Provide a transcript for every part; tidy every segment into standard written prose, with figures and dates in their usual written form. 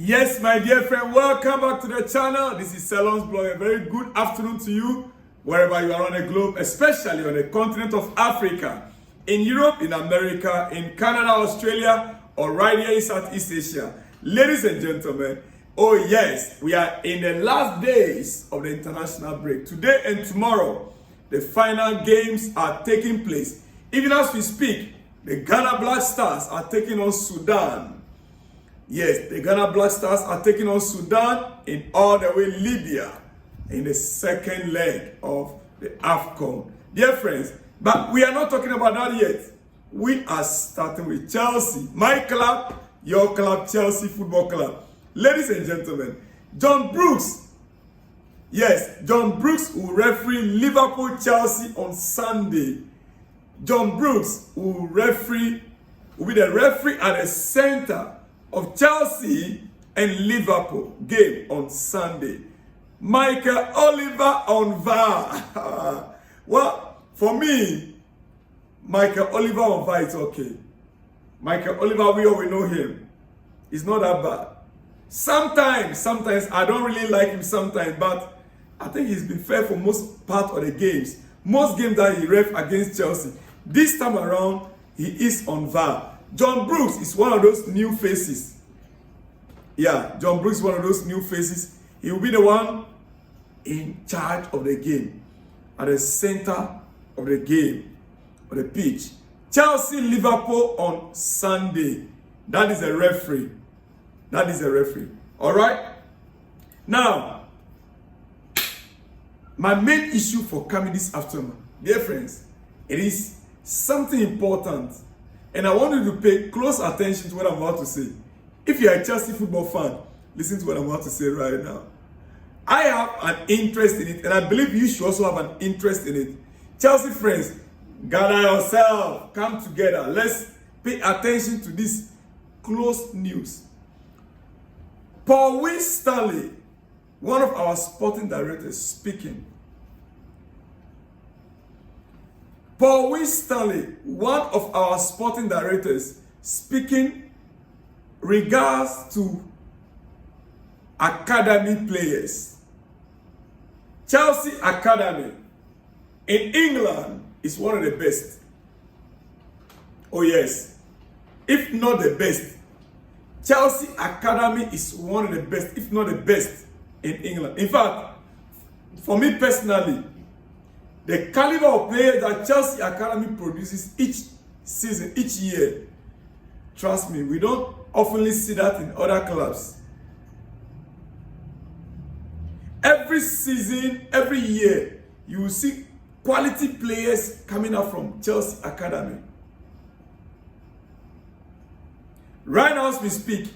Yes, my dear friend, welcome back to the channel. This is Laurence blog. A very good afternoon to you, wherever you are on the globe, especially on the continent of Africa, in Europe, in America, in Canada, Australia, or right here in Southeast Asia. Ladies and gentlemen, oh yes, we are in the last days of the international break. Today and tomorrow, the final games are taking place. Even as we speak, the Ghana Black Stars are taking on Sudan. Yes, the Ghana Black Stars are taking on Sudan in all the way Libya in the second leg of the AFCON. Dear friends, but we are not talking about that yet. We are starting with Chelsea. My club, your club, Chelsea Football Club. Ladies and gentlemen, John Brooks. Yes, John Brooks will referee Liverpool-Chelsea on Sunday. John Brooks will be the referee at the center of Chelsea and Liverpool game on Sunday. Michael Oliver on VAR. Well, for me, Michael Oliver on VAR is okay. Michael Oliver, we all know him. It's not that bad. Sometimes I don't really like him sometimes, but I think he's been fair for most part of the games. Most games that he ref against Chelsea. This time around, he is on VAR. John Brooks is one of those new faces. Yeah, John Brooks is one of those new faces. He will be the one in charge of the game, at the center of the game, of the pitch. Chelsea, Liverpool on Sunday. That is a referee. That is a referee. All right? Now, my main issue for coming this afternoon, dear friends, it is something important. And I want you to pay close attention to what I'm about to say. If you're a Chelsea football fan, listen to what I'm about to say right now. I have an interest in it, and I believe you should also have an interest in it. Chelsea friends, gather yourself, come together. Let's pay attention to this close news. Paul Winstanley, one of our sporting directors, speaking. Paul Winstanley, one of our sporting directors, speaking regards to academy players. Chelsea Academy in England is one of the best. Oh yes, if not the best. Chelsea Academy is one of the best, if not the best, in England. In fact, for me personally, the caliber of players that Chelsea Academy produces each season, each year, trust me, we don't often see that in other clubs. Every season, every year, you will see quality players coming out from Chelsea Academy. Right now as we speak,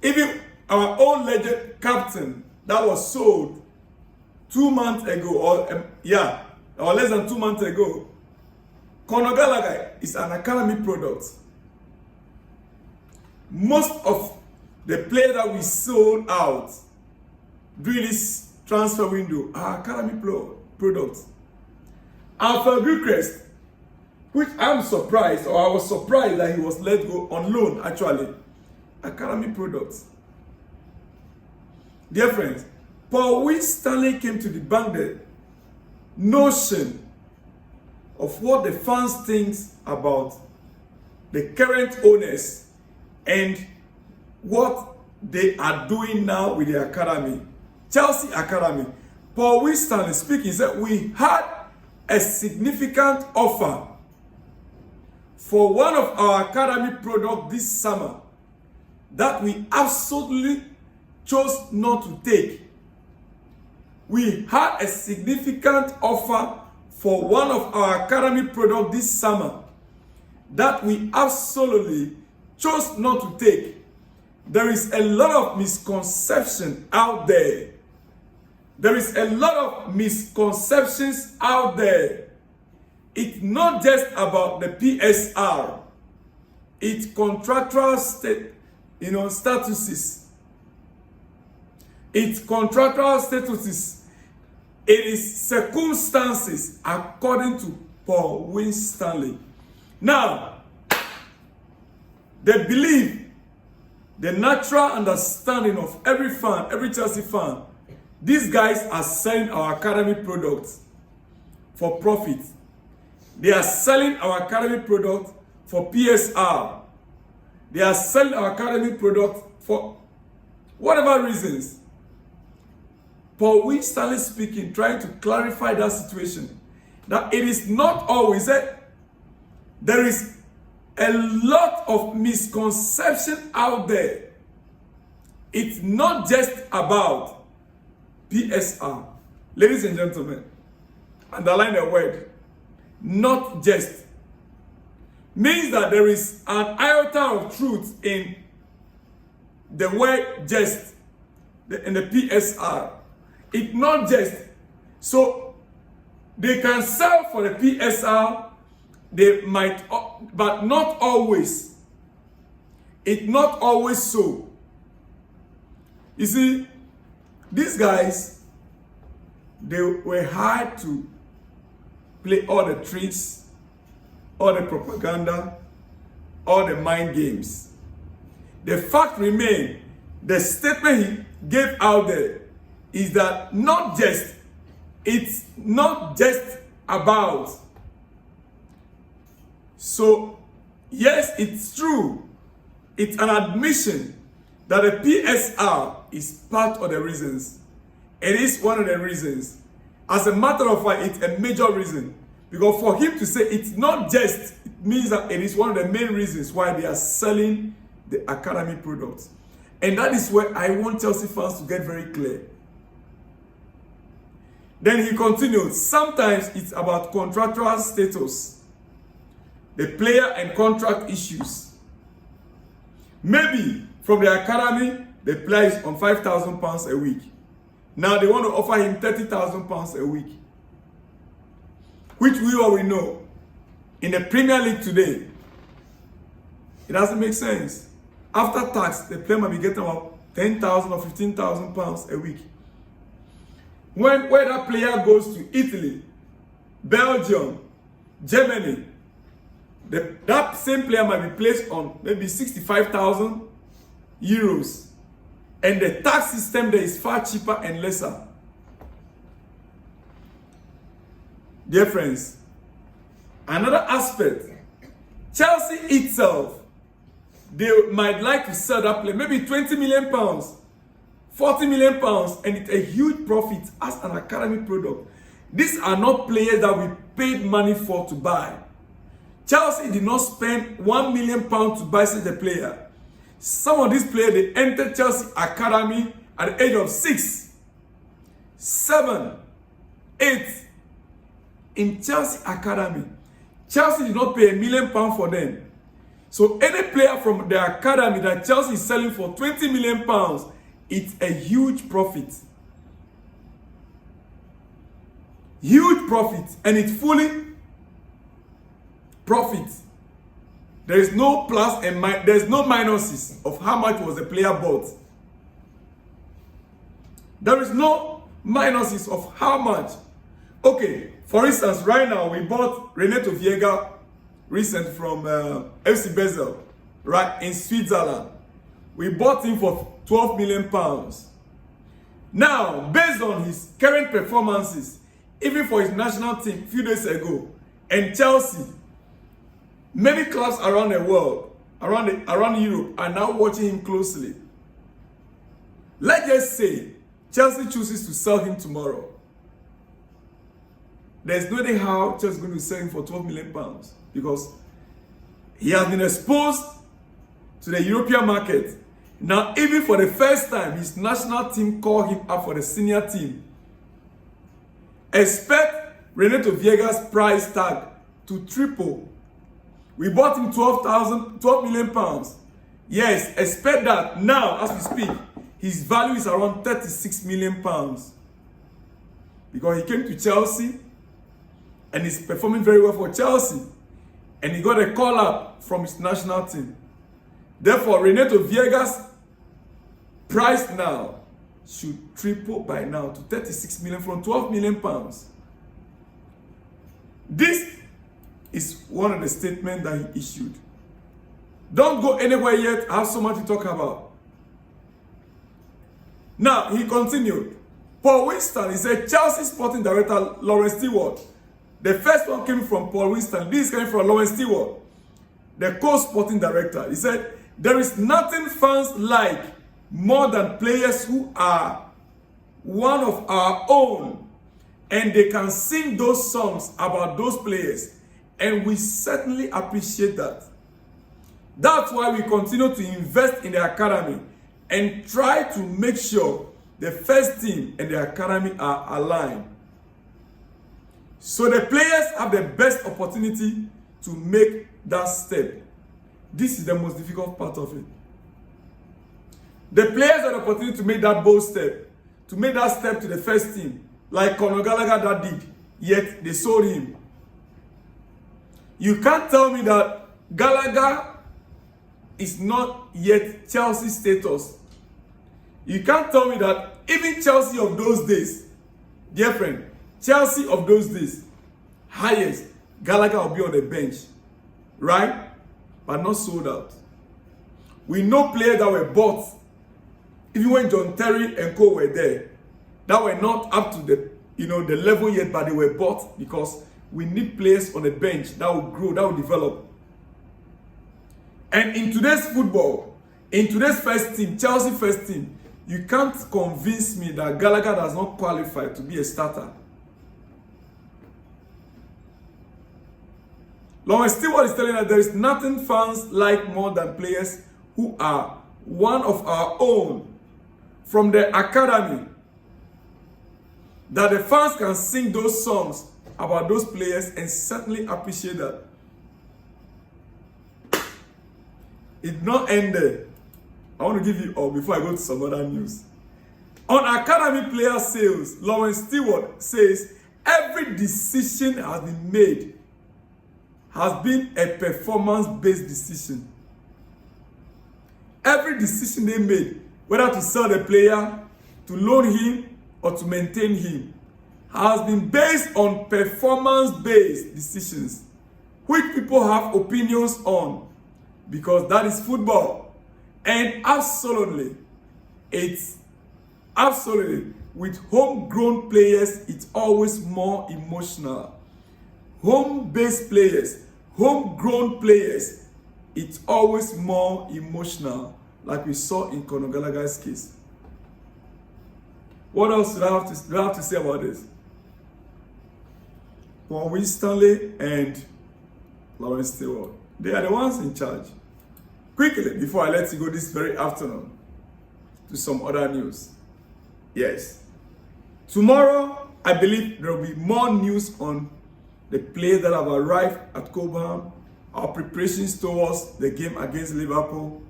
even our own legend captain that was sold 2 months ago, or less than 2 months ago, Gallagher is an academy product. Most of the players that we sold out during this transfer window are academy products. Alpha Bucharest, which I'm surprised, or I was surprised that he was let go on loan, actually, academy products. Dear friends, Paul Winstanley came to debunk the notion of what the fans think about the current owners and what they are doing now with the academy. Chelsea Academy. Paul Winstanley speaking said, we had a significant offer for one of our academy products this summer that we absolutely chose not to take. We had a significant offer for one of our academy products this summer that we absolutely chose not to take. There is a lot of misconception out there. There is a lot of misconceptions out there. It's not just about the PSR. It's contractual statuses. It's contractual statuses. It is circumstances according to Paul Winstanley. Now, they believe the natural understanding of every fan, every Chelsea fan, these guys are selling our academy products for profit. They are selling our academy product for PSR. They are selling our academy product for whatever reasons. Paul Winstanley speaking, trying to clarify that situation. That it is not always that there is a lot of misconception out there. It's not just about PSR. Ladies and gentlemen, underline the word, not just. Means that there is an iota of truth in the word just, in the PSR. It's not just. So they can sell for the PSR, they might, but not always. It's not always so. You see, these guys, they were hired to play all the tricks, all the propaganda, all the mind games. The fact remains, the statement he gave out there is that it's not just about. So, yes, it's true. It's an admission that the PSR is part of the reasons. It is one of the reasons. As a matter of fact, it's a major reason. Because for him to say it's not just, it means that it is one of the main reasons why they are selling the academy products. And that is where I want Chelsea fans to get very clear. Then he continued, sometimes it's about contractual status, the player and contract issues. Maybe from the academy, the player is on £5,000 a week. Now they want to offer him £30,000 a week. Which we already know. In the Premier League today, it doesn't make sense. After tax, the player might be getting about £10,000 or £15,000 a week. Where that player goes to Italy, Belgium, Germany, that same player might be placed on maybe 65,000 euros. And the tax system there is far cheaper and lesser. Dear friends, another aspect, Chelsea itself, they might like to sell that player, maybe £20 million, £40 million, and it's a huge profit as an academy product. These are not players that we paid money for to buy. Chelsea did not spend £1 million to buy such a player. Some of these players, they entered Chelsea academy at the age of 6, 7, 8. In Chelsea academy, Chelsea did not pay £1 million for them. So any player from the academy that Chelsea is selling for £20 million, it's a huge profit. Huge profit. And it's fully profit. There is no plus and there's no minuses of how much was the player bought. There is no minuses of how much. Okay, for instance, right now we bought Renato Viega recent from FC Basel, right, in Switzerland. We bought him for £12 million. Now, based on his current performances, even for his national team a few days ago, and Chelsea, many clubs around the world, around Europe, are now watching him closely. Let's just say Chelsea chooses to sell him tomorrow. There's no way how Chelsea is going to sell him for £12 million because he has been exposed to the European market. Now, even for the first time, his national team called him up for the senior team. Expect Renato Viega's price tag to triple. We bought him £12 million. Yes, expect that now, as we speak, his value is around £36 million. Because he came to Chelsea and is performing very well for Chelsea. And he got a call up from his national team. Therefore, Renato Viega's price now should triple by now to 36 million from 12 million pounds. This is one of the statements that he issued. Don't go anywhere yet. I have so much to talk about. Now, he continued. Paul Winston, he said, Chelsea sporting director Laurence Stewart. The first one came from Paul Winston. This came from Laurence Stewart, the co-sporting director. He said, there is nothing fans like more than players who are one of our own, and they can sing those songs about those players, and we certainly appreciate that. That's why we continue to invest in the academy and try to make sure the first team and the academy are aligned, so the players have the best opportunity to make that step. This is the most difficult part of it. The players have the opportunity to make that bold step, to make that step to the first team, like Gallagher that did, yet they sold him. You can't tell me that Gallagher is not yet Chelsea status. You can't tell me that even Chelsea of those days, dear friend, Chelsea of those days, highest, Gallagher will be on the bench, right? But not sold out. We know players that were bought, even when John Terry and co were there, that were not up to the the level yet, but they were bought because we need players on the bench that will grow, that will develop. And in today's football, in today's first team, Chelsea first team, you can't convince me that Gallagher does not qualify to be a starter. Laurence Stewart is telling us there is nothing fans like more than players who are one of our own from the academy, that the fans can sing those songs about those players and certainly appreciate that. It did not end there. I want to give you all before I go to some other news. On academy player sales, Laurence Stewart says every decision has been made has been a performance-based decision. Every decision they made, whether to sell the player, to loan him, or to maintain him, has been based on performance-based decisions, which people have opinions on, because that is football. And absolutely, with homegrown players, it's always more emotional. Home-based players, homegrown players, it's always more emotional, like we saw in Conor Gallagher's case. What else do I have to say about this? Paul Winston and Laurence Stewart, they are the ones in charge. Quickly, before I let you go this very afternoon, to some other news. Yes. Tomorrow, I believe there will be more news on the players that have arrived at Cobham, our preparations towards the game against Liverpool.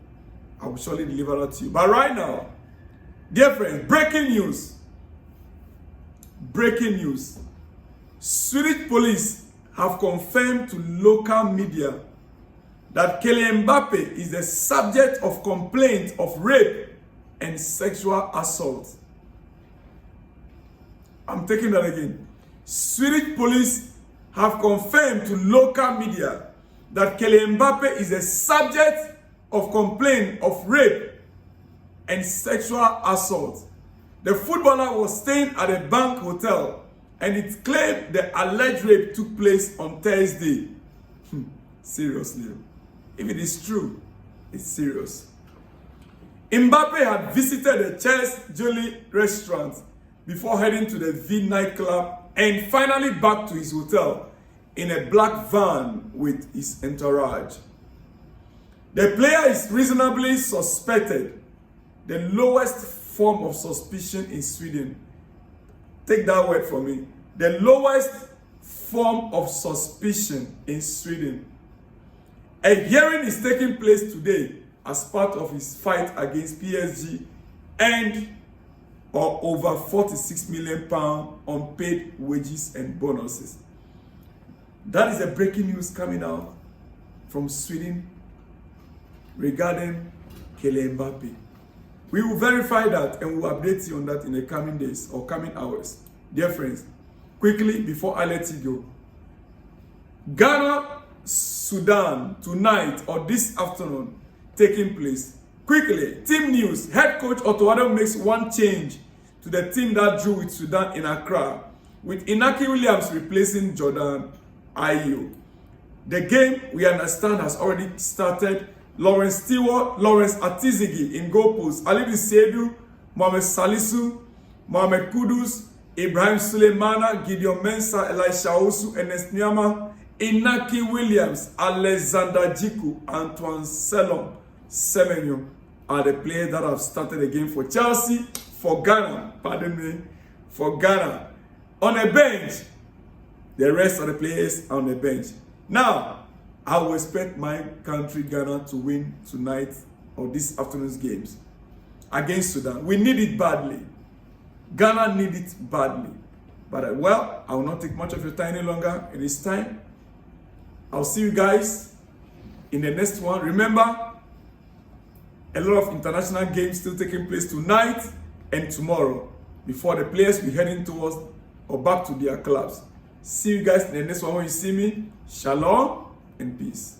I will surely deliver that to you. But right now, dear friends, breaking news. Breaking news. Swedish police have confirmed to local media that Kylian Mbappé is the subject of complaints of rape and sexual assault. I'm taking that again. Swedish police have confirmed to local media that Kylian Mbappé is a subject of complaint of rape and sexual assault. The footballer was staying at a bank hotel, and it claimed the alleged rape took place on Thursday. Seriously, if it is true, it's serious. Mbappé had visited the Ches Jolie restaurant before heading to the V nightclub and finally back to his hotel in a black van with his entourage. The player is reasonably suspected, the lowest form of suspicion in Sweden. Take that word from me. The lowest form of suspicion in Sweden. A hearing is taking place today as part of his fight against PSG and over £46 million unpaid wages and bonuses. That is a breaking news coming out from Sweden regarding Kylian Mbappé. We will verify that and we will update you on that in the coming days or coming hours. Dear friends, quickly before I let you go, Ghana, Sudan, tonight or this afternoon, taking place. Quickly, team news. Head coach Otto Addo makes one change to the team that drew with Sudan in Accra, with Inaki Williams replacing Jordan Ayew. The game, we understand, has already started. Laurence Stewart, Laurence Atizigi in goal post. Alidu Seidu, Mohamed Salisu, Mohamed Kudus, Ibrahim Suleimana, Gideon Mensah, Elisha Osu, Ernest Nyama, Inaki Williams, Alexander Jiku, Antoine Semenyo are the players that have started the game for Chelsea, for Ghana, for Ghana. On a bench, the rest of the players are on the bench. Now, I will expect my country, Ghana, to win tonight or this afternoon's games against Sudan. We need it badly. Ghana need it badly. But well, I will not take much of your time any longer. It is time. I'll see you guys in the next one. Remember, a lot of international games still taking place tonight and tomorrow before the players will be heading towards or back to their clubs. See you guys in the next one when you see me. Shalom and peace.